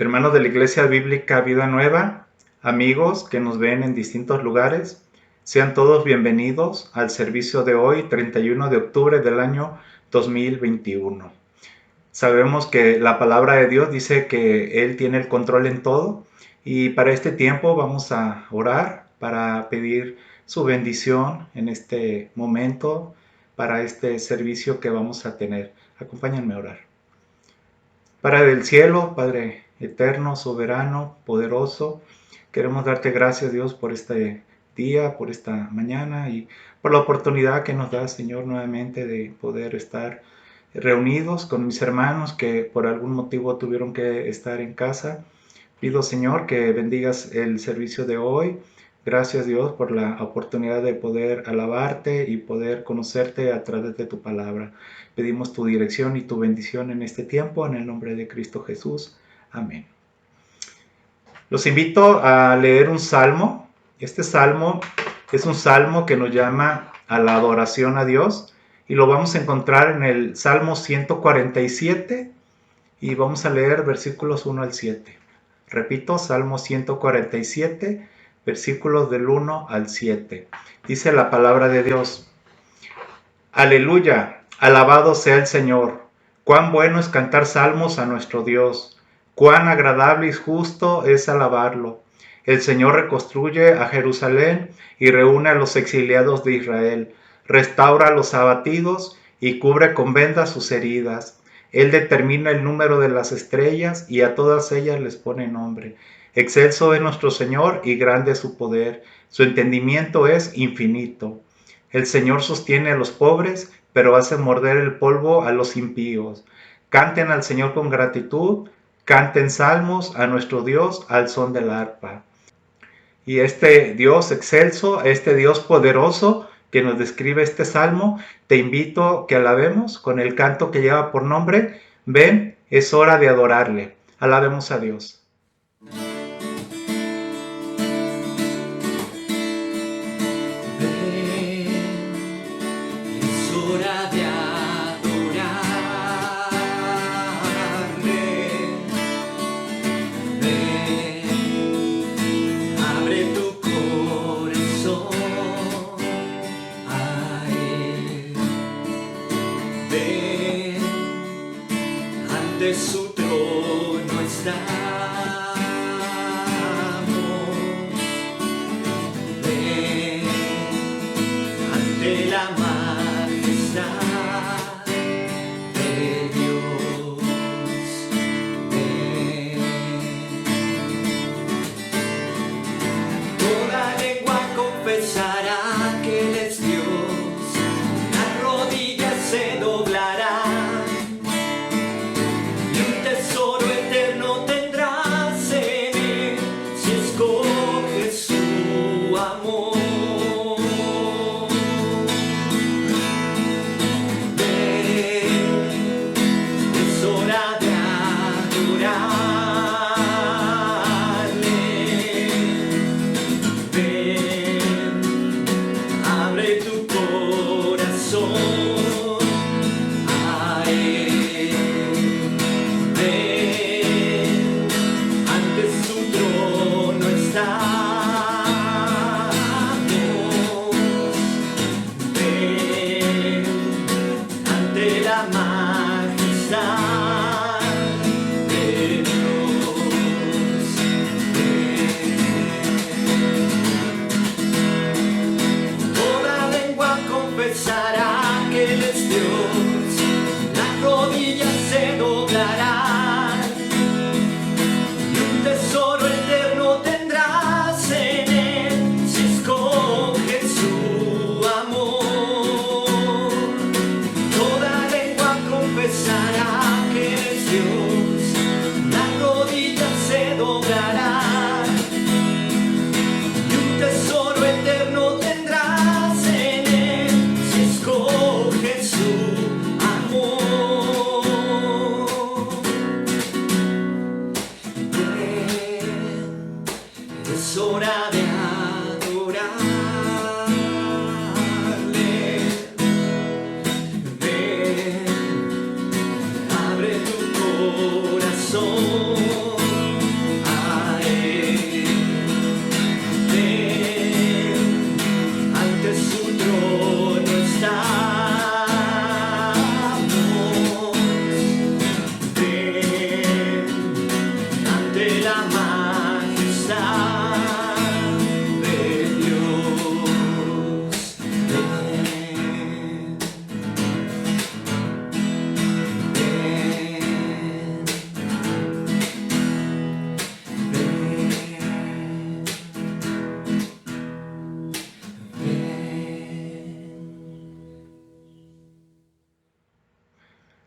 Hermanos de la Iglesia Bíblica Vida Nueva, amigos que nos ven en distintos lugares, sean todos bienvenidos al servicio de hoy, 31 de octubre del año 2021. Sabemos que la palabra de Dios dice que Él tiene el control en todo y para este tiempo vamos a orar para pedir su bendición en este momento, para este servicio que vamos a tener. Acompáñenme a orar. Padre del cielo, Padre eterno, soberano, poderoso, queremos darte gracias, Dios, por este día, por esta mañana y por la oportunidad que nos da, Señor, nuevamente de poder estar reunidos con mis hermanos que por algún motivo tuvieron que estar en casa. Pido, Señor, que bendigas el servicio de hoy. Gracias, Dios, por la oportunidad de poder alabarte y poder conocerte a través de tu palabra. Pedimos tu dirección y tu bendición en este tiempo, en el nombre de Cristo Jesús. Amén. Los invito a leer un salmo. Este salmo es un salmo que nos llama a la adoración a Dios y lo vamos a encontrar en el Salmo 147 y vamos a leer versículos 1 al 7. Repito, Salmo 147, versículos del 1 al 7. Dice la palabra de Dios: Aleluya, alabado sea el Señor. Cuán bueno es cantar salmos a nuestro Dios. Cuán agradable y justo es alabarlo. El Señor reconstruye a Jerusalén y reúne a los exiliados de Israel. Restaura a los abatidos y cubre con vendas sus heridas. Él determina el número de las estrellas y a todas ellas les pone nombre. Excelso es nuestro Señor y grande es su poder. Su entendimiento es infinito. El Señor sostiene a los pobres, pero hace morder el polvo a los impíos. Canten al Señor con gratitud, canten salmos a nuestro Dios al son del arpa. Y este Dios excelso, este Dios poderoso que nos describe este salmo, te invito que alabemos con el canto que lleva por nombre: Ven, es hora de adorarle. Alabemos a Dios. De su trono estamos, ven ante la majestad de Dios, ven. Toda lengua confesará que Él es Dios, las rodillas se doblarán. Abre tu corazón.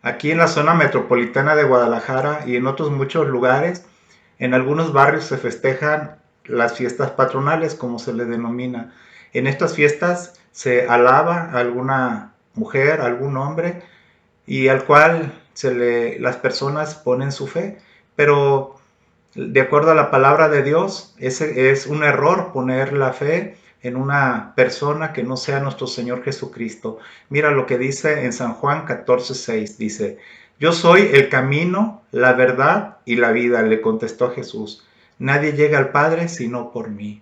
Aquí en la zona metropolitana de Guadalajara y en otros muchos lugares, en algunos barrios se festejan las fiestas patronales, como se le denomina. En estas fiestas se alaba a alguna mujer, a algún hombre, y al cual las personas ponen su fe. Pero de acuerdo a la palabra de Dios, ese es un error poner la fe en una persona que no sea nuestro Señor Jesucristo. Mira lo que dice en San Juan 14:6, dice: yo soy el camino, la verdad y la vida, le contestó Jesús. Nadie llega al Padre sino por mí.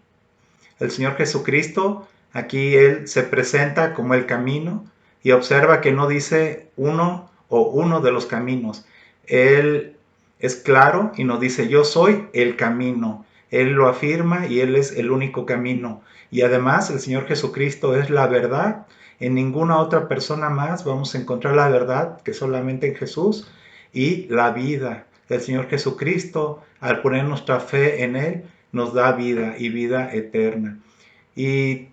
El Señor Jesucristo, aquí Él se presenta como el camino, y observa que no dice uno o uno de los caminos. Él es claro y nos dice: yo soy el camino. Él lo afirma y Él es el único camino. Y además el Señor Jesucristo es la verdad. En ninguna otra persona más vamos a encontrar la verdad que solamente en Jesús, y la vida. El Señor Jesucristo, al poner nuestra fe en Él, nos da vida y vida eterna. Y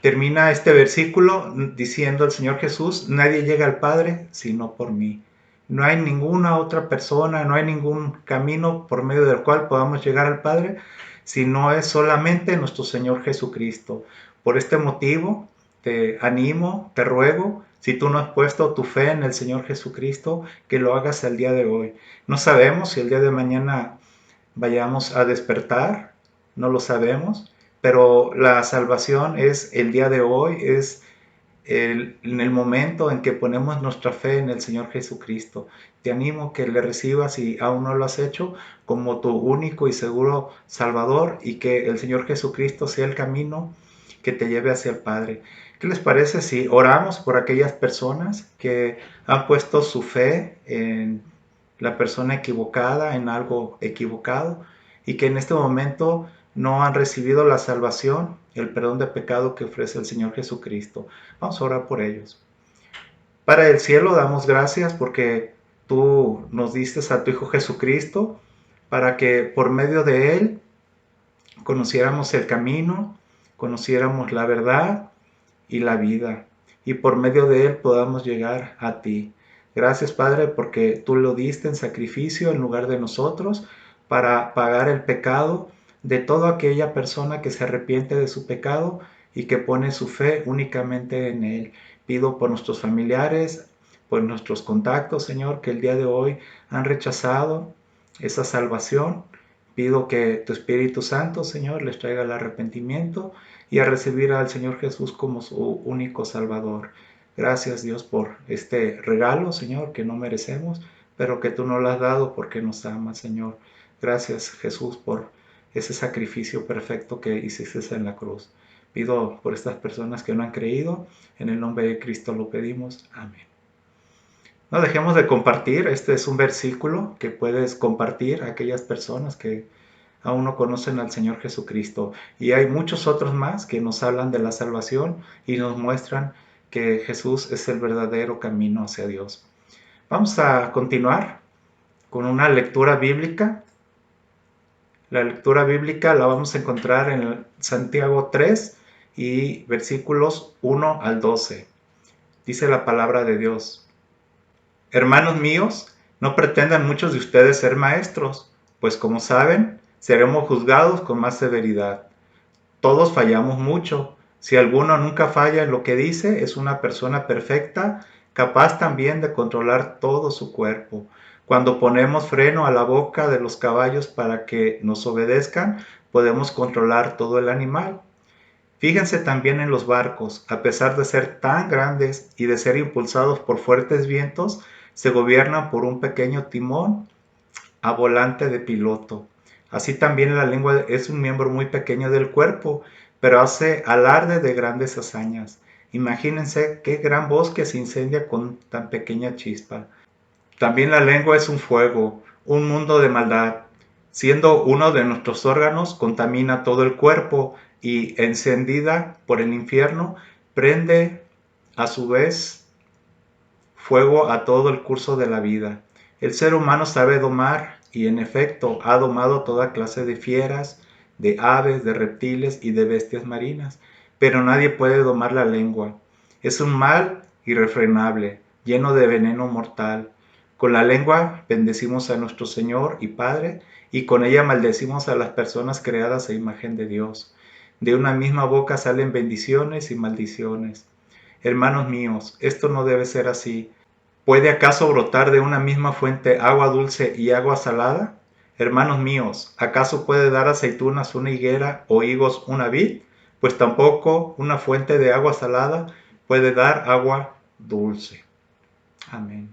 termina este versículo diciendo el Señor Jesús: nadie llega al Padre sino por mí. No hay ninguna otra persona, no hay ningún camino por medio del cual podamos llegar al Padre, si no es solamente nuestro Señor Jesucristo. Por este motivo, te animo, te ruego, si tú no has puesto tu fe en el Señor Jesucristo, que lo hagas el día de hoy. No sabemos si el día de mañana vayamos a despertar, no lo sabemos, pero la salvación es el día de hoy, es en el momento en que ponemos nuestra fe en el Señor Jesucristo. Te animo que le recibas, si aún no lo has hecho, como tu único y seguro Salvador, y que el Señor Jesucristo sea el camino que te lleve hacia el Padre. ¿Qué les parece si oramos por aquellas personas que han puesto su fe en la persona equivocada, en algo equivocado, y que en este momento no han recibido la salvación, el perdón de pecado que ofrece el Señor Jesucristo? Vamos a orar por ellos. Padre del cielo, damos gracias porque tú nos diste a tu Hijo Jesucristo para que por medio de Él conociéramos el camino, conociéramos la verdad y la vida, y por medio de Él podamos llegar a ti. Gracias, Padre, porque tú lo diste en sacrificio en lugar de nosotros, para pagar el pecado de toda aquella persona que se arrepiente de su pecado y que pone su fe únicamente en Él. Pido por nuestros familiares, por nuestros contactos, Señor, que el día de hoy han rechazado esa salvación. Pido que tu Espíritu Santo, Señor, les traiga el arrepentimiento y a recibir al Señor Jesús como su único Salvador. Gracias, Dios, por este regalo, Señor, que no merecemos, pero que tú nos lo has dado porque nos amas, Señor. Gracias, Jesús, por ese sacrificio perfecto que hiciste en la cruz. Pido por estas personas que no han creído, en el nombre de Cristo lo pedimos. Amén. No dejemos de compartir. Este es un versículo que puedes compartir a aquellas personas que aún no conocen al Señor Jesucristo. Y hay muchos otros más que nos hablan de la salvación y nos muestran que Jesús es el verdadero camino hacia Dios. Vamos a continuar con una lectura bíblica. La lectura bíblica la vamos a encontrar en Santiago 3 y versículos 1 al 12. Dice la palabra de Dios: hermanos míos, no pretendan muchos de ustedes ser maestros, pues como saben, seremos juzgados con más severidad. Todos fallamos mucho. Si alguno nunca falla en lo que dice, es una persona perfecta, capaz también de controlar todo su cuerpo. Cuando ponemos freno a la boca de los caballos para que nos obedezcan, podemos controlar todo el animal. Fíjense también en los barcos. A pesar de ser tan grandes y de ser impulsados por fuertes vientos, se gobiernan por un pequeño timón a volante de piloto. Así también la lengua es un miembro muy pequeño del cuerpo, pero hace alarde de grandes hazañas. Imagínense qué gran bosque se incendia con tan pequeña chispa. También la lengua es un fuego, un mundo de maldad. Siendo uno de nuestros órganos, contamina todo el cuerpo y, encendida por el infierno, prende a su vez fuego a todo el curso de la vida. El ser humano sabe domar y en efecto ha domado toda clase de fieras, de aves, de reptiles y de bestias marinas, pero nadie puede domar la lengua. Es un mal irrefrenable, lleno de veneno mortal. Con la lengua bendecimos a nuestro Señor y Padre, y con ella maldecimos a las personas creadas a imagen de Dios. De una misma boca salen bendiciones y maldiciones. Hermanos míos, esto no debe ser así. ¿Puede acaso brotar de una misma fuente agua dulce y agua salada? Hermanos míos, ¿acaso puede dar aceitunas una higuera o higos una vid? Pues tampoco una fuente de agua salada puede dar agua dulce. Amén.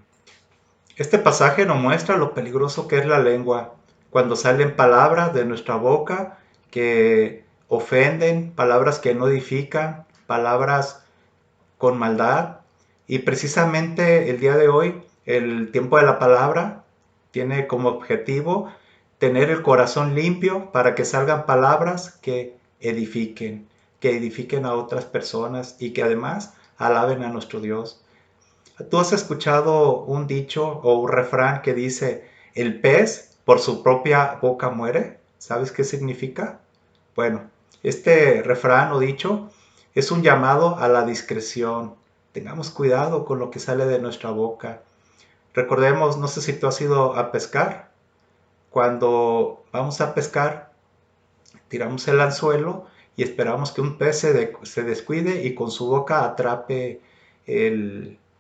Este pasaje nos muestra lo peligroso que es la lengua, cuando salen palabras de nuestra boca que ofenden, palabras que no edifican, palabras con maldad. Y precisamente el día de hoy, el tiempo de la palabra tiene como objetivo tener el corazón limpio para que salgan palabras que edifiquen a otras personas y que además alaben a nuestro Dios. ¿Tú has escuchado un dicho o un refrán que dice, el pez por su propia boca muere? ¿Sabes qué significa? Bueno, este refrán o dicho es un llamado a la discreción. Tengamos cuidado con lo que sale de nuestra boca. Recordemos, no sé si tú has ido a pescar. Cuando vamos a pescar, tiramos el anzuelo y esperamos que un pez se descuide y con su boca atrape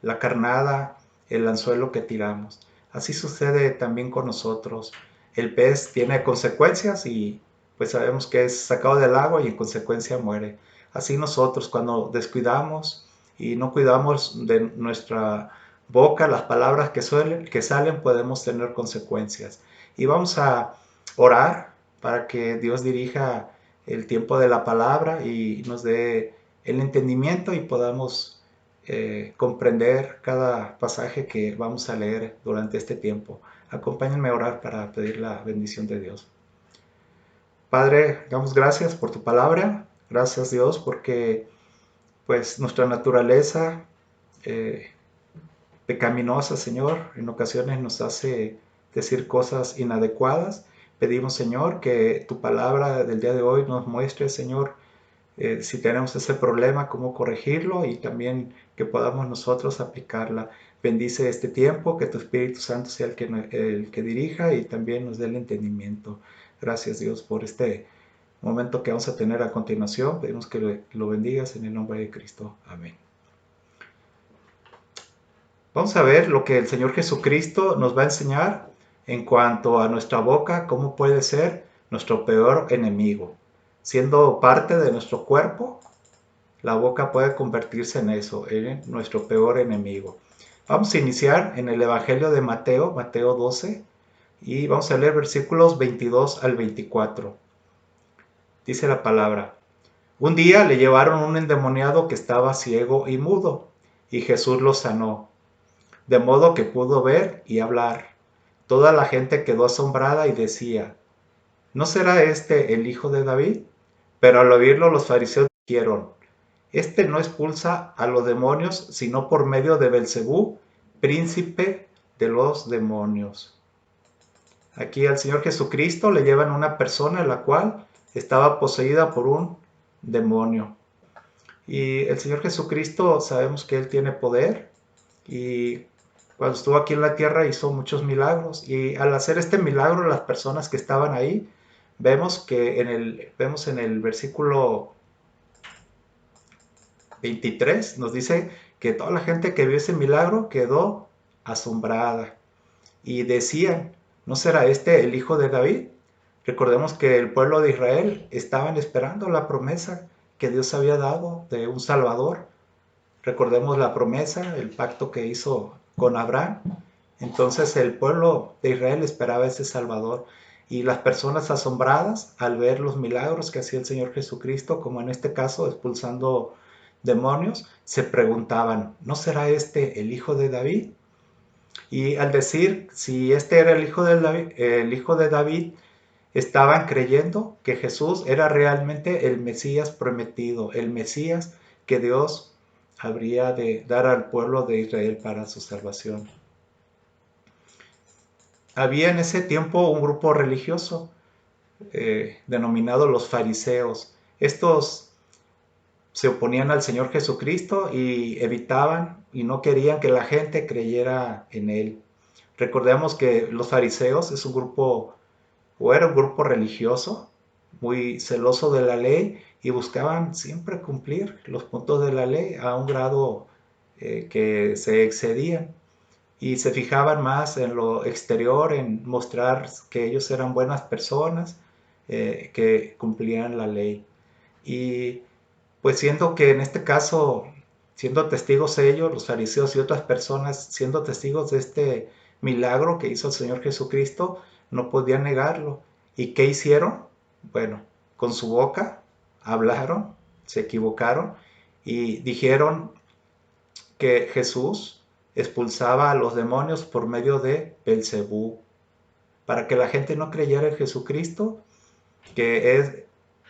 la carnada, el anzuelo que tiramos. Así sucede también con nosotros. El pez tiene consecuencias y pues sabemos que es sacado del agua y en consecuencia muere. Así nosotros cuando descuidamos y no cuidamos de nuestra boca, las palabras que salen podemos tener consecuencias. Y vamos a orar para que Dios dirija el tiempo de la palabra y nos dé el entendimiento y podamos comprender cada pasaje que vamos a leer durante este tiempo. Acompáñenme a orar para pedir la bendición de Dios. Padre, damos gracias por tu palabra. Gracias Dios porque pues nuestra naturaleza eh, pecaminosa, Señor, en ocasiones nos hace decir cosas inadecuadas. Pedimos, Señor, que tu palabra del día de hoy nos muestre, Señor, si tenemos ese problema, cómo corregirlo y también que podamos nosotros aplicarla. Bendice este tiempo, que tu Espíritu Santo sea el que dirija y también nos dé el entendimiento. Gracias, Dios, por este momento que vamos a tener a continuación. Pedimos que lo bendigas en el nombre de Cristo. Amén. Vamos a ver lo que el Señor Jesucristo nos va a enseñar en cuanto a nuestra boca, cómo puede ser nuestro peor enemigo. Siendo parte de nuestro cuerpo, la boca puede convertirse en eso, en nuestro peor enemigo. Vamos a iniciar en el Evangelio de Mateo, Mateo 12, y vamos a leer versículos 22 al 24. Dice la palabra: un día le llevaron un endemoniado que estaba ciego y mudo, y Jesús lo sanó, de modo que pudo ver y hablar. Toda la gente quedó asombrada y decía: ¿no será este el hijo de David? Pero al oírlo los fariseos dijeron: este no expulsa a los demonios, sino por medio de Belcebú, príncipe de los demonios. Aquí al Señor Jesucristo le llevan una persona la cual estaba poseída por un demonio. Y el Señor Jesucristo sabemos que Él tiene poder y cuando estuvo aquí en la tierra hizo muchos milagros. Y al hacer este milagro, las personas que estaban ahí, vemos en el versículo 23 nos dice que toda la gente que vio ese milagro quedó asombrada y decían: ¿no será este el hijo de David? Recordemos que el pueblo de Israel estaban esperando la promesa que Dios había dado de un Salvador. Recordemos la promesa, el pacto que hizo con Abraham. Entonces el pueblo de Israel esperaba ese Salvador y las personas asombradas al ver los milagros que hacía el Señor Jesucristo, como en este caso expulsando demonios, se preguntaban: ¿no será este el hijo de David? Y al decir si este era el hijo de David, estaban creyendo que Jesús era realmente el Mesías prometido, el Mesías que Dios habría de dar al pueblo de Israel para su salvación. Había en ese tiempo un grupo religioso denominado los fariseos. Estos se oponían al Señor Jesucristo y evitaban y no querían que la gente creyera en Él. Recordemos que los fariseos es un grupo, o era un grupo religioso, muy celoso de la ley y buscaban siempre cumplir los puntos de la ley a un grado que se excedían y se fijaban más en lo exterior, en mostrar que ellos eran buenas personas, que cumplían la ley. Y pues siendo que en este caso, siendo testigos ellos, los fariseos y otras personas, siendo testigos de este milagro que hizo el Señor Jesucristo, no podían negarlo. ¿Y qué hicieron? Bueno, con su boca hablaron, se equivocaron y dijeron que Jesús expulsaba a los demonios por medio de Belcebú, para que la gente no creyera en Jesucristo, que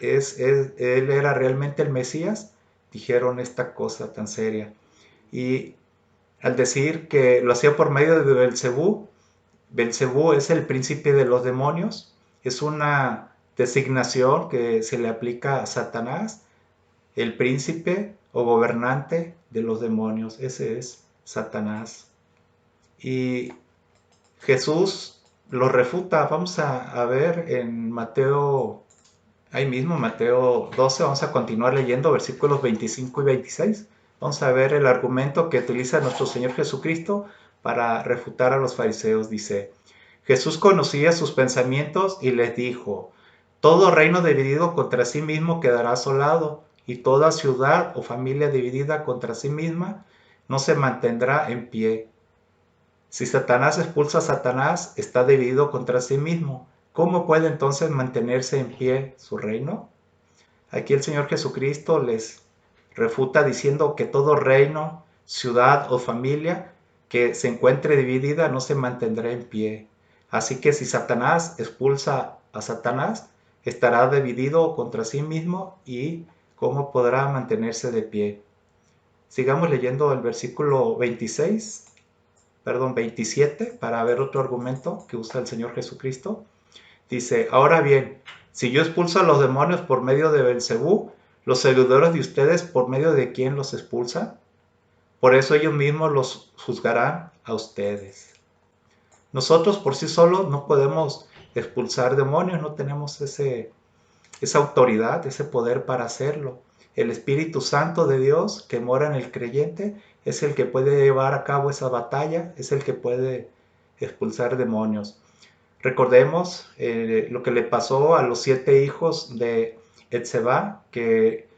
él era realmente el Mesías, dijeron esta cosa tan seria. Y al decir que lo hacía por medio de Belcebú, Belcebú es el príncipe de los demonios, es una designación que se le aplica a Satanás, el príncipe o gobernante de los demonios, ese es Satanás. Y Jesús lo refuta, vamos a ver en Mateo, ahí mismo, Mateo 12, vamos a continuar leyendo versículos 25 y 26. Vamos a ver el argumento que utiliza nuestro Señor Jesucristo para refutar a los fariseos. Dice, Jesús conocía sus pensamientos y les dijo, todo reino dividido contra sí mismo quedará asolado, y toda ciudad o familia dividida contra sí misma no se mantendrá en pie. Si Satanás expulsa a Satanás, está dividido contra sí mismo. ¿Cómo puede entonces mantenerse en pie su reino? Aquí el Señor Jesucristo les refuta diciendo que todo reino, ciudad o familia que se encuentre dividida no se mantendrá en pie. Así que si Satanás expulsa a Satanás, estará dividido contra sí mismo y ¿cómo podrá mantenerse de pie? Sigamos leyendo el versículo 27, para ver otro argumento que usa el Señor Jesucristo. Dice, ahora bien, si yo expulso a los demonios por medio de Belcebú, los seguidores de ustedes, ¿por medio de quién los expulsan? Por eso ellos mismos los juzgarán a ustedes. Nosotros por sí solos no podemos expulsar demonios, no tenemos esa autoridad, ese poder para hacerlo. El Espíritu Santo de Dios que mora en el creyente es el que puede llevar a cabo esa batalla, es el que puede expulsar demonios. Recordemos lo que le pasó a los 7 hijos de Etzeba, que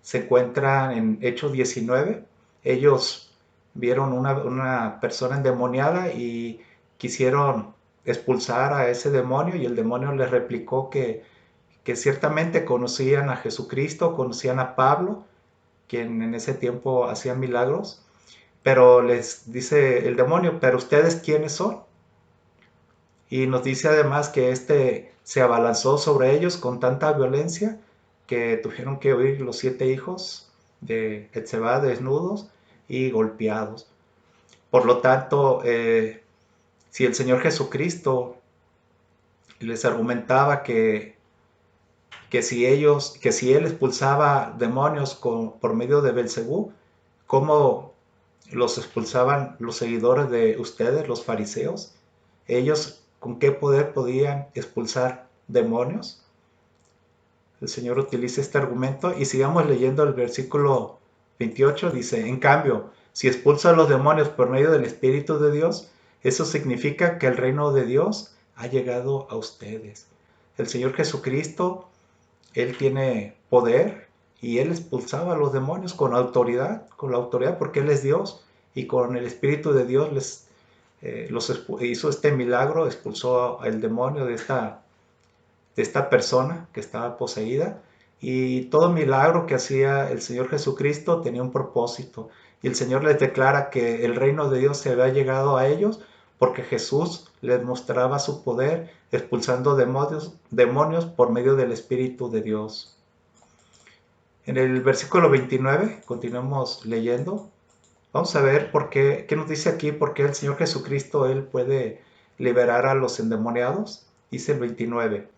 se encuentran en Hechos 19. Ellos vieron una persona endemoniada y quisieron expulsar a ese demonio y el demonio les replicó que ciertamente conocían a Jesucristo, conocían a Pablo, quien en ese tiempo hacía milagros, pero les dice el demonio, ¿pero ustedes quiénes son? Y nos dice además que este se abalanzó sobre ellos con tanta violencia que tuvieron que huir los 7 hijos de Etzeba desnudos y golpeados. Por lo tanto, si el Señor Jesucristo les argumentaba que si Él expulsaba demonios por medio de Belcebú, ¿cómo los expulsaban los seguidores de ustedes, los fariseos? Ellos, ¿con qué poder podían expulsar demonios? El Señor utiliza este argumento y sigamos leyendo el versículo 28. Dice, en cambio, si expulsa a los demonios por medio del Espíritu de Dios, eso significa que el reino de Dios ha llegado a ustedes. El Señor Jesucristo, Él tiene poder y Él expulsaba a los demonios con la autoridad porque Él es Dios y con el Espíritu de Dios hizo este milagro, expulsó al demonio de esta persona que estaba poseída, y todo milagro que hacía el Señor Jesucristo tenía un propósito, y el Señor les declara que el reino de Dios se había llegado a ellos porque Jesús les mostraba su poder expulsando demonios por medio del Espíritu de Dios. En el versículo 29, continuamos leyendo. Vamos a ver qué nos dice aquí, por qué el Señor Jesucristo, Él puede liberar a los endemoniados. Dice el 29.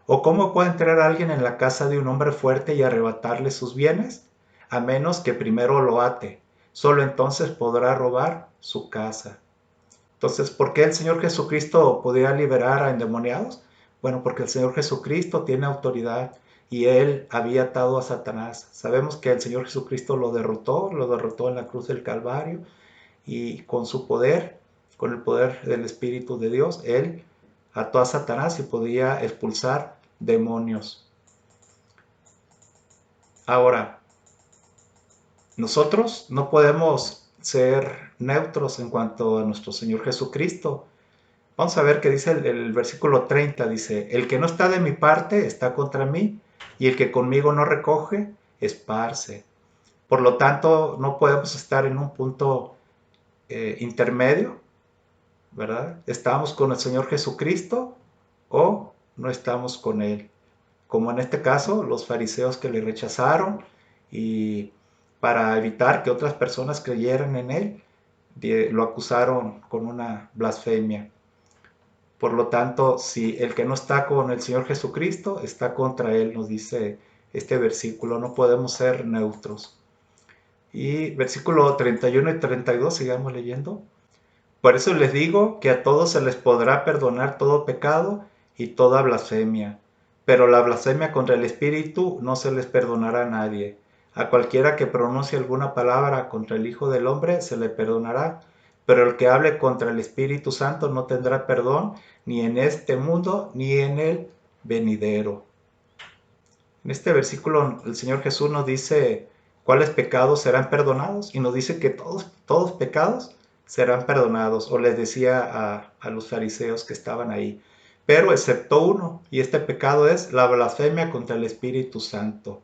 ¿O cómo puede entrar alguien en la casa de un hombre fuerte y arrebatarle sus bienes? a menos que primero lo ate. Solo entonces podrá robar su casa. Entonces, ¿por qué el Señor Jesucristo podía liberar a endemoniados? Bueno, porque el Señor Jesucristo tiene autoridad y Él había atado a Satanás. Sabemos que el Señor Jesucristo lo derrotó en la cruz del Calvario, y con su poder, con el poder del Espíritu de Dios, Él ató a Satanás y podía expulsar demonios. Ahora, nosotros no podemos ser neutros en cuanto a nuestro Señor Jesucristo. Vamos a ver qué dice el versículo 30, dice, el que no está de mi parte está contra mí, y el que conmigo no recoge, esparce. Por lo tanto, no podemos estar en un punto intermedio, ¿verdad? ¿Estamos con el Señor Jesucristo o no estamos con Él? Como en este caso, los fariseos que le rechazaron, y para evitar que otras personas creyeran en Él, lo acusaron con una blasfemia. Por lo tanto, si el que no está con el Señor Jesucristo está contra Él, nos dice este versículo, no podemos ser neutros. Y versículo 31 y 32, sigamos leyendo. Por eso les digo que a todos se les podrá perdonar todo pecado y toda blasfemia, pero la blasfemia contra el Espíritu no se les perdonará a nadie. A cualquiera que pronuncie alguna palabra contra el Hijo del Hombre se le perdonará, pero el que hable contra el Espíritu Santo no tendrá perdón ni en este mundo ni en el venidero. En este versículo el Señor Jesús nos dice cuáles pecados serán perdonados, y nos dice que todos pecados serán perdonados, o les decía a los fariseos que estaban ahí, pero excepto uno, y este pecado es la blasfemia contra el Espíritu Santo.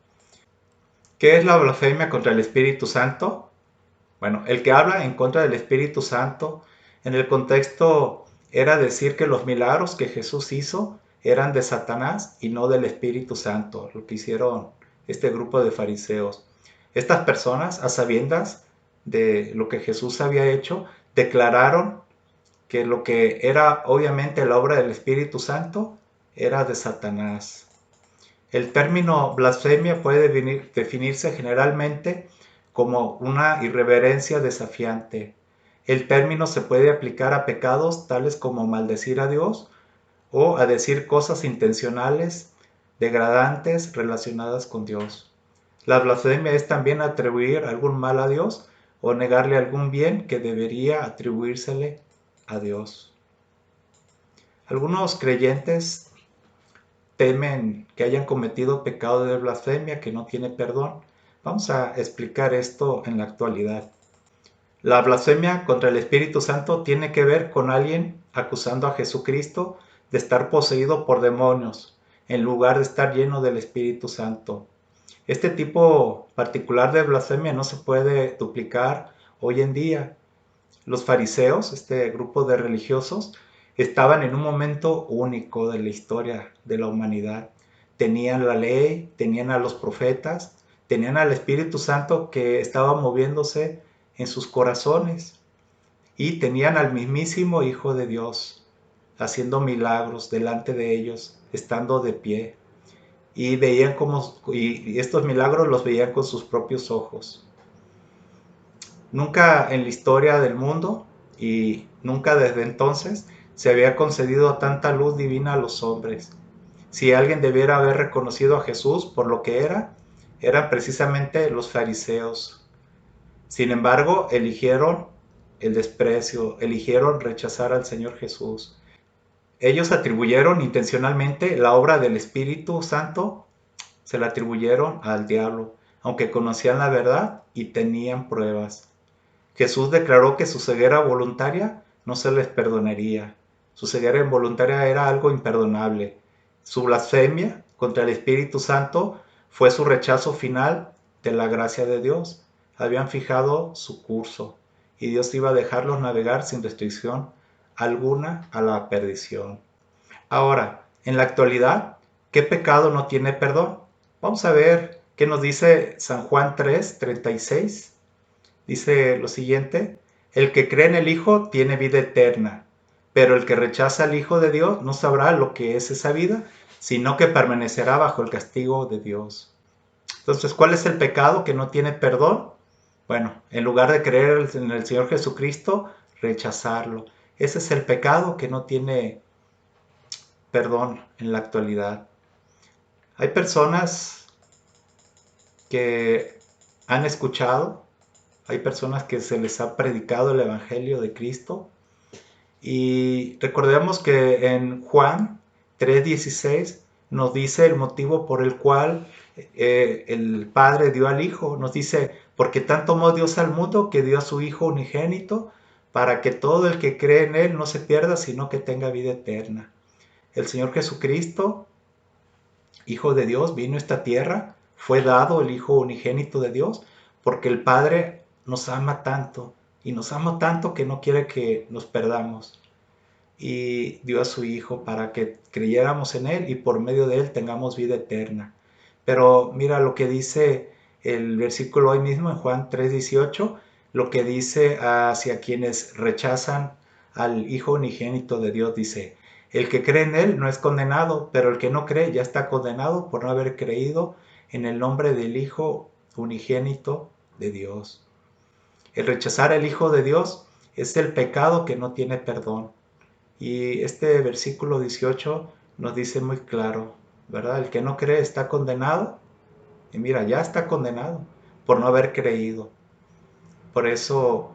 ¿Qué es la blasfemia contra el Espíritu Santo? Bueno, el que habla en contra del Espíritu Santo, en el contexto, era decir que los milagros que Jesús hizo eran de Satanás y no del Espíritu Santo, lo que hicieron este grupo de fariseos. Estas personas, a sabiendas de lo que Jesús había hecho, declararon que lo que era obviamente la obra del Espíritu Santo era de Satanás. El término blasfemia puede definirse generalmente como una irreverencia desafiante. El término se puede aplicar a pecados tales como maldecir a Dios o a decir cosas intencionales, degradantes, relacionadas con Dios. La blasfemia es también atribuir algún mal a Dios o negarle algún bien que debería atribuírsele a Dios. Algunos creyentes temen que hayan cometido pecado de blasfemia que no tiene perdón. Vamos a explicar esto en la actualidad. La blasfemia contra el Espíritu Santo tiene que ver con alguien acusando a Jesucristo de estar poseído por demonios, en lugar de estar lleno del Espíritu Santo. Este tipo particular de blasfemia no se puede duplicar hoy en día. Los fariseos, este grupo de religiosos, estaban en un momento único de la historia de la humanidad. Tenían la ley, tenían a los profetas, tenían al Espíritu Santo que estaba moviéndose en sus corazones, y tenían al mismísimo Hijo de Dios haciendo milagros delante de ellos, estando de pie, y veían y estos milagros los veían con sus propios ojos. Nunca en la historia del mundo, y nunca desde entonces, se había concedido tanta luz divina a los hombres. Si alguien debiera haber reconocido a Jesús por lo que eran precisamente los fariseos. Sin embargo, eligieron el desprecio, eligieron rechazar al Señor Jesús. Ellos atribuyeron intencionalmente la obra del Espíritu Santo, se la atribuyeron al diablo, aunque conocían la verdad y tenían pruebas. Jesús declaró que su ceguera voluntaria no se les perdonaría. Su ceguera involuntaria era algo imperdonable. Su blasfemia contra el Espíritu Santo fue su rechazo final de la gracia de Dios. Habían fijado su curso y Dios iba a dejarlos navegar sin restricción alguna a la perdición. Ahora, en la actualidad, ¿qué pecado no tiene perdón? Vamos a ver qué nos dice San Juan 3:36. Dice lo siguiente: el que cree en el Hijo tiene vida eterna, pero el que rechaza al Hijo de Dios no sabrá lo que es esa vida, sino que permanecerá bajo el castigo de Dios. Entonces, ¿cuál es el pecado que no tiene perdón? Bueno, en lugar de creer en el Señor Jesucristo, rechazarlo. Ese es el pecado que no tiene perdón en la actualidad. Hay personas que han escuchado, hay personas que se les ha predicado el Evangelio de Cristo, y recordemos que en Juan 3:16 nos dice el motivo por el cual el Padre dio al Hijo. Nos dice, porque tanto amó Dios al mundo que dio a su Hijo unigénito, para que todo el que cree en Él no se pierda, sino que tenga vida eterna. El Señor Jesucristo, Hijo de Dios, vino a esta tierra, fue dado el Hijo unigénito de Dios, porque el Padre nos ama tanto, y nos ama tanto que no quiere que nos perdamos. Y dio a su Hijo para que creyéramos en Él y por medio de Él tengamos vida eterna. Pero mira lo que dice el versículo hoy mismo en Juan 3:18, lo que dice hacia quienes rechazan al Hijo unigénito de Dios, dice, el que cree en Él no es condenado, pero el que no cree ya está condenado por no haber creído en el nombre del Hijo unigénito de Dios. El rechazar al Hijo de Dios es el pecado que no tiene perdón. Y este versículo 18 nos dice muy claro, ¿verdad? El que no cree está condenado. Y mira, ya está condenado por no haber creído. Por eso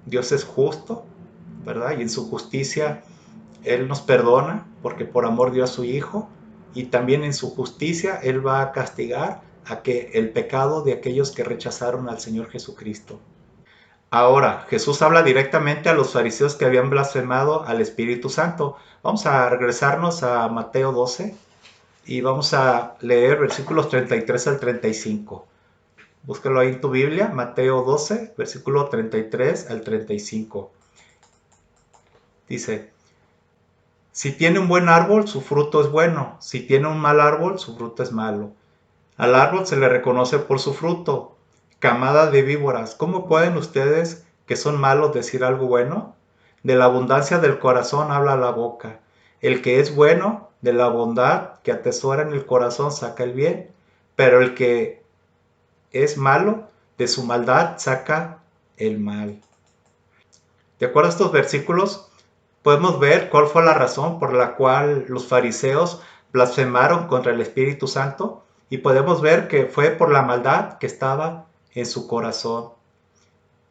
Dios es justo, ¿verdad? Y en su justicia Él nos perdona porque por amor dio a su Hijo. Y también en su justicia Él va a castigar a que el pecado de aquellos que rechazaron al Señor Jesucristo. Ahora, Jesús habla directamente a los fariseos que habían blasfemado al Espíritu Santo. Vamos a regresarnos a Mateo 12 y vamos a leer versículos 33 al 35. Búscalo ahí en tu Biblia, Mateo 12, versículo 33 al 35. Dice, si tiene un buen árbol, su fruto es bueno. Si tiene un mal árbol, su fruto es malo. Al árbol se le reconoce por su fruto. Camada de víboras, ¿cómo pueden ustedes, que son malos, decir algo bueno? De la abundancia del corazón habla la boca. El que es bueno, de la bondad que atesora en el corazón saca el bien, pero el que es malo, de su maldad saca el mal. De acuerdo a estos versículos, podemos ver cuál fue la razón por la cual los fariseos blasfemaron contra el Espíritu Santo, y podemos ver que fue por la maldad que estaba en su corazón.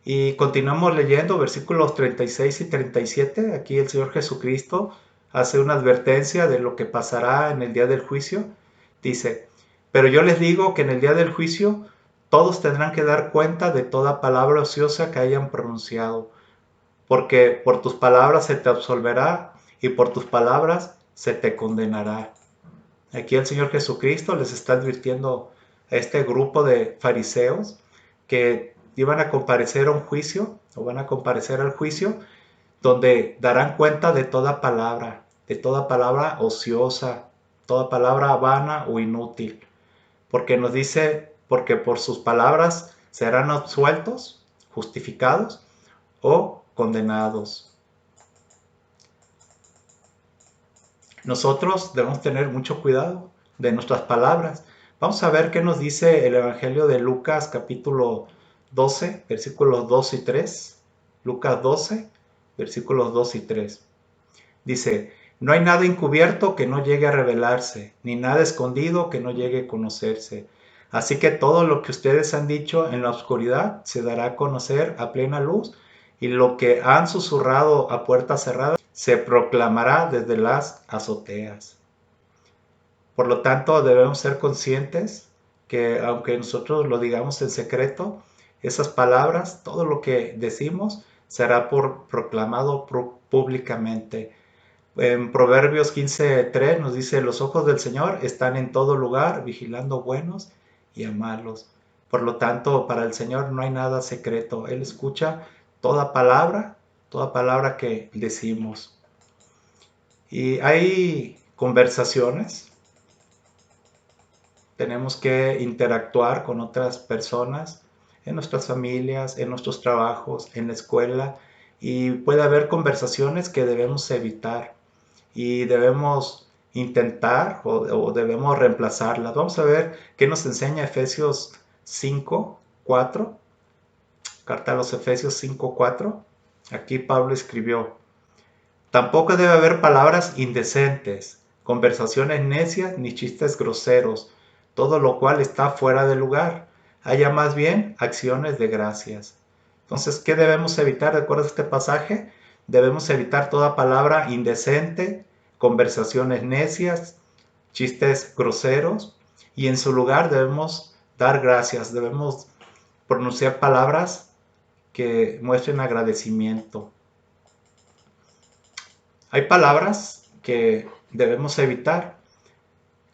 Y continuamos leyendo versículos 36 y 37. Aquí el Señor Jesucristo hace una advertencia de lo que pasará en el día del juicio. Dice, pero yo les digo que en el día del juicio todos tendrán que dar cuenta de toda palabra ociosa que hayan pronunciado, porque por tus palabras se te absolverá y por tus palabras se te condenará. Aquí el Señor Jesucristo les está advirtiendo a este grupo de fariseos que iban a comparecer a un juicio, o van a comparecer al juicio, donde darán cuenta de toda palabra ociosa, toda palabra vana o inútil. Porque nos dice, porque por sus palabras serán absueltos, justificados o condenados. Nosotros debemos tener mucho cuidado de nuestras palabras. Vamos a ver qué nos dice el Evangelio de Lucas capítulo 12, versículos 2 y 3. Lucas 12, versículos 2 y 3. Dice, no hay nada encubierto que no llegue a revelarse, ni nada escondido que no llegue a conocerse. Así que todo lo que ustedes han dicho en la oscuridad se dará a conocer a plena luz, y lo que han susurrado a puerta cerrada se proclamará desde las azoteas. Por lo tanto, debemos ser conscientes que aunque nosotros lo digamos en secreto, esas palabras, todo lo que decimos, será proclamado públicamente. En Proverbios 15:3 nos dice, los ojos del Señor están en todo lugar, vigilando a buenos y a malos. Por lo tanto, para el Señor no hay nada secreto. Él escucha toda palabra que decimos. Y hay conversaciones, tenemos que interactuar con otras personas en nuestras familias, en nuestros trabajos, en la escuela, y puede haber conversaciones que debemos evitar y debemos intentar o debemos reemplazarlas. Vamos a ver qué nos enseña Efesios 5:4. Carta a los Efesios 5:4. Aquí Pablo escribió: tampoco debe haber palabras indecentes, conversaciones necias ni chistes groseros, todo lo cual está fuera de lugar. Haya más bien acciones de gracias. Entonces, ¿qué debemos evitar de acuerdo a este pasaje? Debemos evitar toda palabra indecente, conversaciones necias, chistes groseros, y en su lugar debemos dar gracias, debemos pronunciar palabras que muestren agradecimiento. Hay palabras que debemos evitar,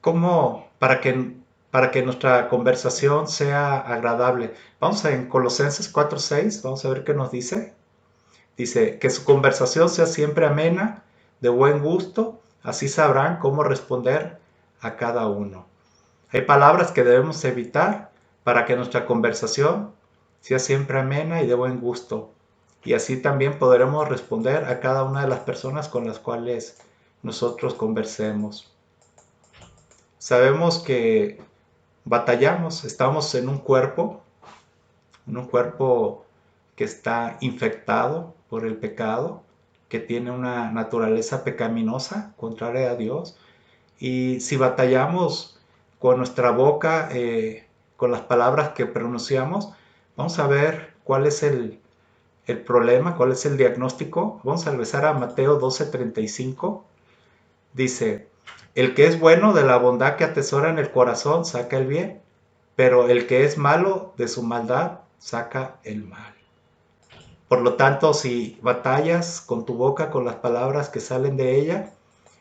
como para que nuestra conversación sea agradable. Vamos en Colosenses 4:6, vamos a ver qué nos dice. Dice, que su conversación sea siempre amena, de buen gusto, así sabrán cómo responder a cada uno. Hay palabras que debemos evitar para que nuestra conversación sea siempre amena y de buen gusto. Y así también podremos responder a cada una de las personas con las cuales nosotros conversemos. Sabemos que batallamos, estamos en un cuerpo que está infectado por el pecado, que tiene una naturaleza pecaminosa, contraria a Dios. Y si batallamos con nuestra boca, con las palabras que pronunciamos, vamos a ver cuál es el problema, cuál es el diagnóstico. Vamos a regresar a Mateo 12:35. Dice, el que es bueno de la bondad que atesora en el corazón saca el bien, pero el que es malo de su maldad saca el mal. Por lo tanto, si batallas con tu boca, con las palabras que salen de ella,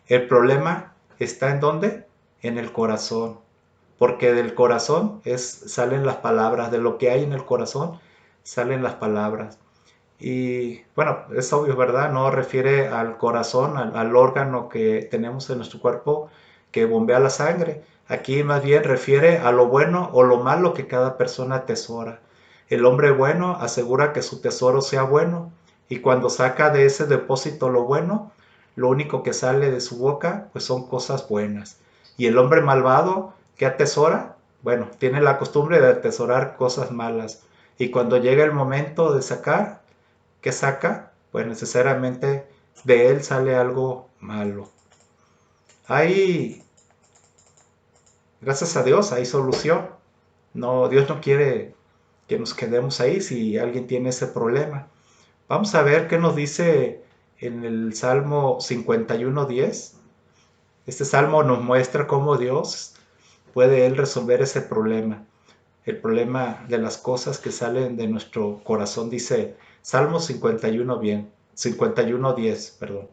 el problema está ¿en dónde? En el corazón. Porque del corazón salen las palabras, de lo que hay en el corazón salen las palabras. Y bueno, es obvio, ¿verdad? No refiere al corazón, al órgano que tenemos en nuestro cuerpo que bombea la sangre. Aquí más bien refiere a lo bueno o lo malo que cada persona atesora. El hombre bueno asegura que su tesoro sea bueno, y cuando saca de ese depósito lo bueno, lo único que sale de su boca pues son cosas buenas. Y el hombre malvado, ¿qué atesora? Bueno, tiene la costumbre de atesorar cosas malas. Y cuando llega el momento de sacar, ¿qué saca? Pues necesariamente de él sale algo malo. Gracias a Dios, hay solución. No, Dios no quiere que nos quedemos ahí si alguien tiene ese problema. Vamos a ver qué nos dice en el Salmo 51:10. Este salmo nos muestra cómo Dios puede él resolver ese problema. El problema de las cosas que salen de nuestro corazón. Dice Salmo 51:10, perdón.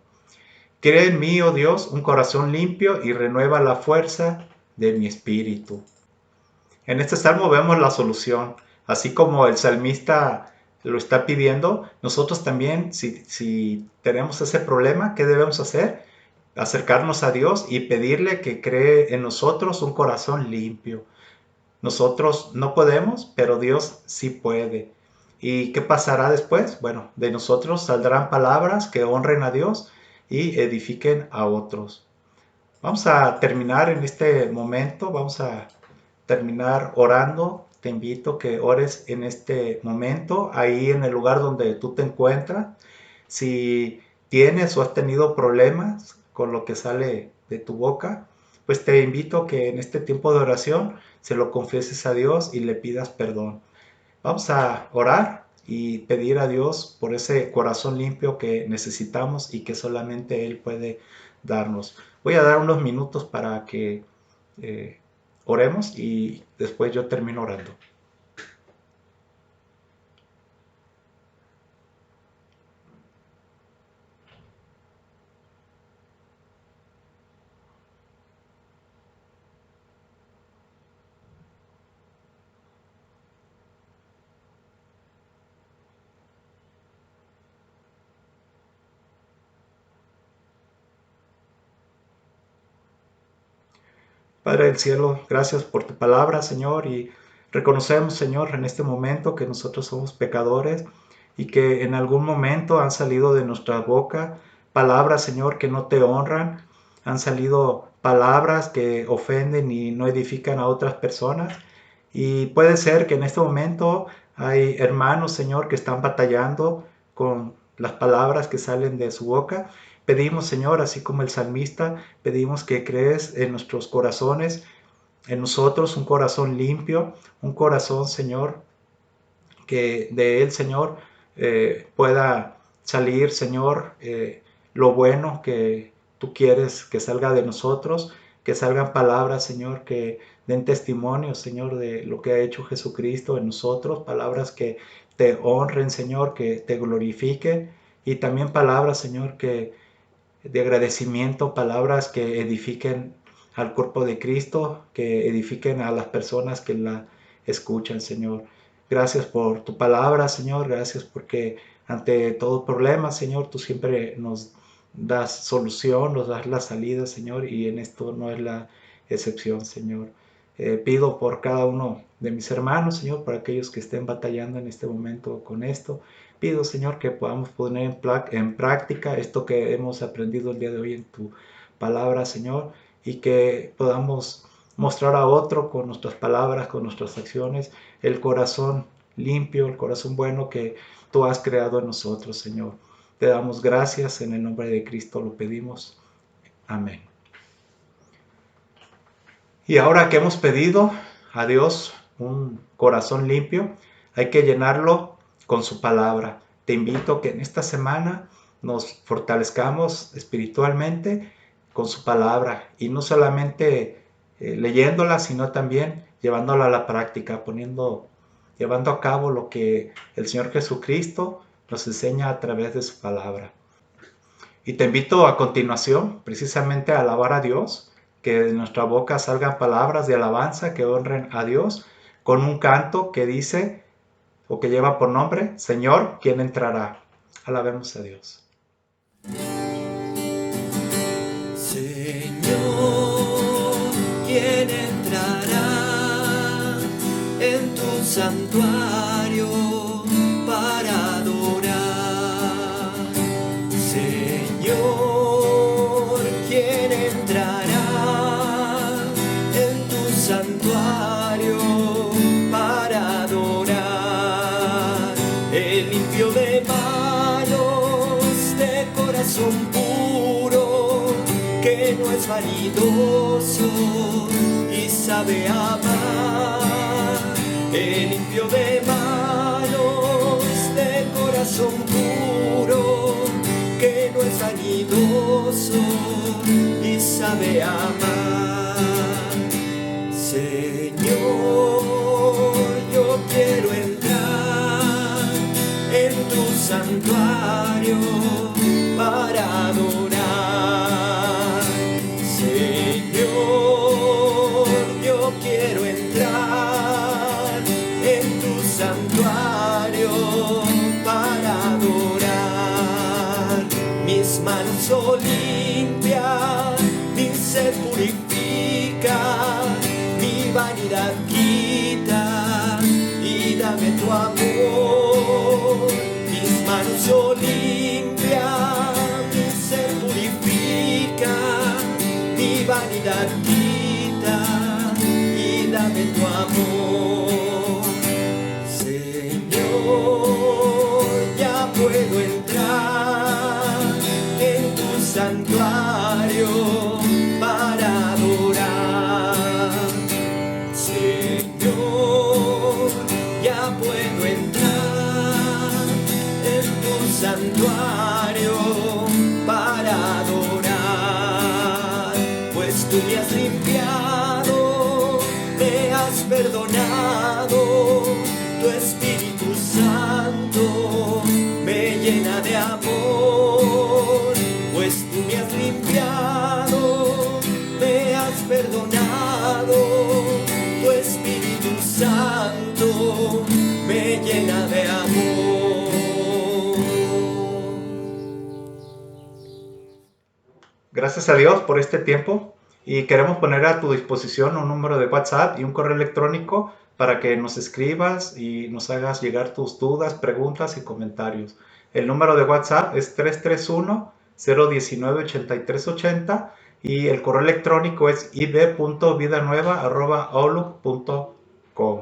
Crea en mí, oh Dios, un corazón limpio y renueva la fuerza de mi espíritu. En este salmo vemos la solución. Así como el salmista lo está pidiendo, nosotros también, si tenemos ese problema, ¿qué debemos hacer? Acercarnos a Dios y pedirle que cree en nosotros un corazón limpio. Nosotros no podemos, pero Dios sí puede. ¿Y qué pasará después? Bueno, de nosotros saldrán palabras que honren a Dios y edifiquen a otros. Vamos a terminar en este momento, vamos a terminar orando. Te invito a que ores en este momento, ahí en el lugar donde tú te encuentras. Si tienes o has tenido problemas con lo que sale de tu boca, pues te invito a que en este tiempo de oración se lo confieses a Dios y le pidas perdón. Vamos a orar y pedir a Dios por ese corazón limpio que necesitamos y que solamente Él puede darnos. Voy a dar unos minutos para que oremos y después yo termino orando. Padre del cielo, gracias por tu palabra, Señor, y reconocemos, Señor, en este momento que nosotros somos pecadores y que en algún momento han salido de nuestra boca palabras, Señor, que no te honran, han salido palabras que ofenden y no edifican a otras personas. Y puede ser que en este momento hay hermanos, Señor, que están batallando con las palabras que salen de su boca. Pedimos, Señor, así como el salmista, pedimos que crees en nuestros corazones, en nosotros un corazón limpio, un corazón, Señor, que de él, Señor, pueda salir, Señor, lo bueno que tú quieres que salga de nosotros, que salgan palabras, Señor, que den testimonio, Señor, de lo que ha hecho Jesucristo en nosotros, palabras que te honren, Señor, que te glorifiquen, y también palabras, Señor, que de agradecimiento, palabras que edifiquen al cuerpo de Cristo, que edifiquen a las personas que la escuchan, Señor. Gracias por tu palabra, Señor. Gracias porque ante todo problema, Señor, tú siempre nos das solución, nos das la salida, Señor, y en esto no es la excepción, Señor. Pido por cada uno de mis hermanos, Señor, por aquellos que estén batallando en este momento con esto. Pido, Señor, que podamos poner en práctica esto que hemos aprendido el día de hoy en tu palabra, Señor, y que podamos mostrar a otro con nuestras palabras, con nuestras acciones, el corazón limpio, el corazón bueno que tú has creado en nosotros, Señor. Te damos gracias, en el nombre de Cristo lo pedimos. Amén. Y ahora que hemos pedido a Dios un corazón limpio, hay que llenarlo con su palabra. Te invito a que en esta semana nos fortalezcamos espiritualmente con su palabra y no solamente leyéndola, sino también llevándola a la práctica, llevando a cabo lo que el Señor Jesucristo nos enseña a través de su palabra. Y te invito a continuación precisamente a alabar a Dios, que de nuestra boca salgan palabras de alabanza que honren a Dios, con un canto que dice o que lleva por nombre, Señor, ¿quién entrará? Alabemos a Dios. Señor, ¿quién entrará en tu santuario para adorar? Señor, ¿quién entrará en tu santuario para adorar? El limpio de manos, de corazón puro, que no es vanidoso y sabe amar. El limpio de manos, de corazón puro, que no es vanidoso y sabe amar. Señor, yo quiero entrar en tu santuario para adorar. Señor, yo quiero entrar en tu santuario para adorar. Mis manos son limpias, mi sed purifica, mi vanidad quita y dame tu amor. Mis manos son limpias, mi sed purifica, mi vanidad quita y dame tu amor. Señor, ya puedo entrar en tu santuario para adorar. Señor, ya puedo entrar en tu santuario para adorar, pues tú me has limpiado, me has perdonado, tu Espíritu Santo me llena de amor, pues tú me has limpiado, me has perdonado, tu Espíritu Santo me llena de amor. Gracias a Dios por este tiempo y queremos poner a tu disposición un número de WhatsApp y un correo electrónico para que nos escribas y nos hagas llegar tus dudas, preguntas y comentarios. El número de WhatsApp es 331-019-8380 y el correo electrónico es ib.vidanueva@outlook.com.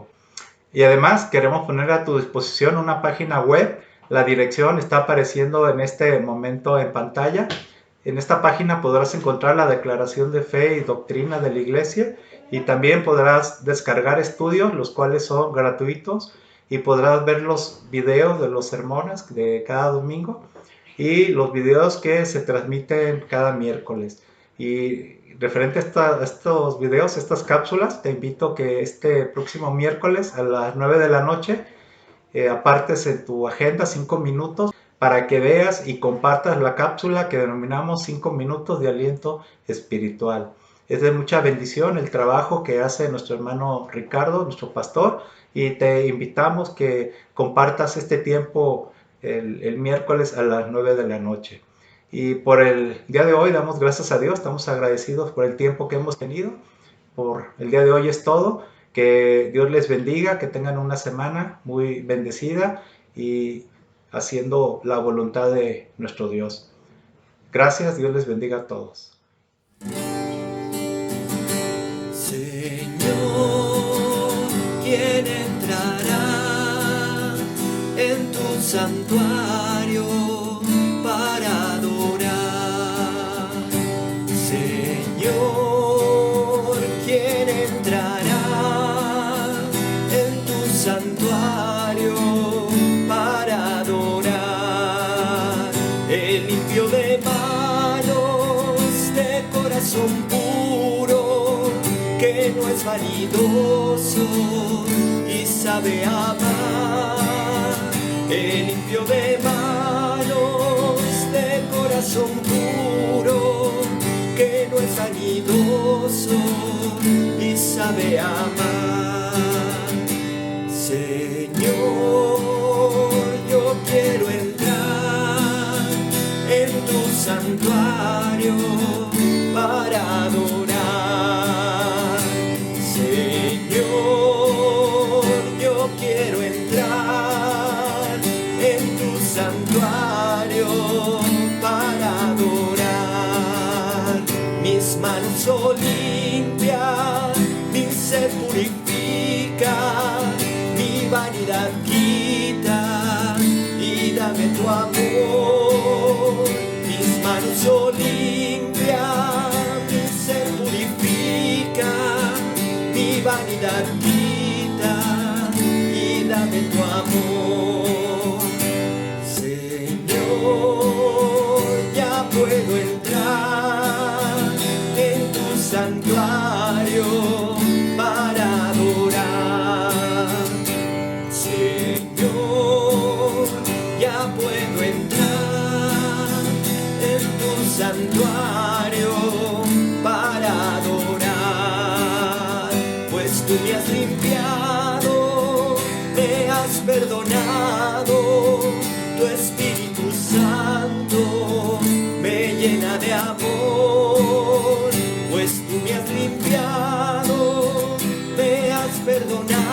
Y además queremos poner a tu disposición una página web. La dirección está apareciendo en este momento en pantalla. En esta página podrás encontrar la declaración de fe y doctrina de la iglesia, y también podrás descargar estudios, los cuales son gratuitos, y podrás ver los videos de los sermones de cada domingo y los videos que se transmiten cada miércoles. Y referente a estos videos, estas cápsulas, te invito que este próximo miércoles a las 9 de la noche apartes en tu agenda 5 minutos para que veas y compartas la cápsula que denominamos 5 minutos de aliento espiritual. Es de mucha bendición el trabajo que hace nuestro hermano Ricardo, nuestro pastor, y te invitamos que compartas este tiempo el miércoles a las 9 de la noche. Y por el día de hoy damos gracias a Dios, estamos agradecidos por el tiempo que hemos tenido. Por el día de hoy es todo. Que Dios les bendiga, que tengan una semana muy bendecida y haciendo la voluntad de nuestro Dios. Gracias, Dios les bendiga a todos. Señor, ¿quién entrará en tu santuario para adorar? Señor, ¿quién entrará en tu santuario para adorar? El limpio de manos, de corazón puro, que no es vanidoso y sabe amar. El limpio de manos, de corazón puro, que no es vanidoso y sabe amar. Señor, yo quiero entrar en tu santuario para adorar. Señor, yo quiero entrar en tu santuario para adorar. Mis manos son limpias, mi ser purifica, mi vanidad quita y dame tu amor. Mis manos son limpias, mi ser purifica, mi vanidad quita y dame tu amor. Señor, ya puedo entrar en tu santuario para adorar. Señor, ya puedo entrar en tu santuario para adorar, pues tú me has limpiado, me has perdonado, tu Espíritu Santo me llena de amor, pues tú me has limpiado, me has perdonado.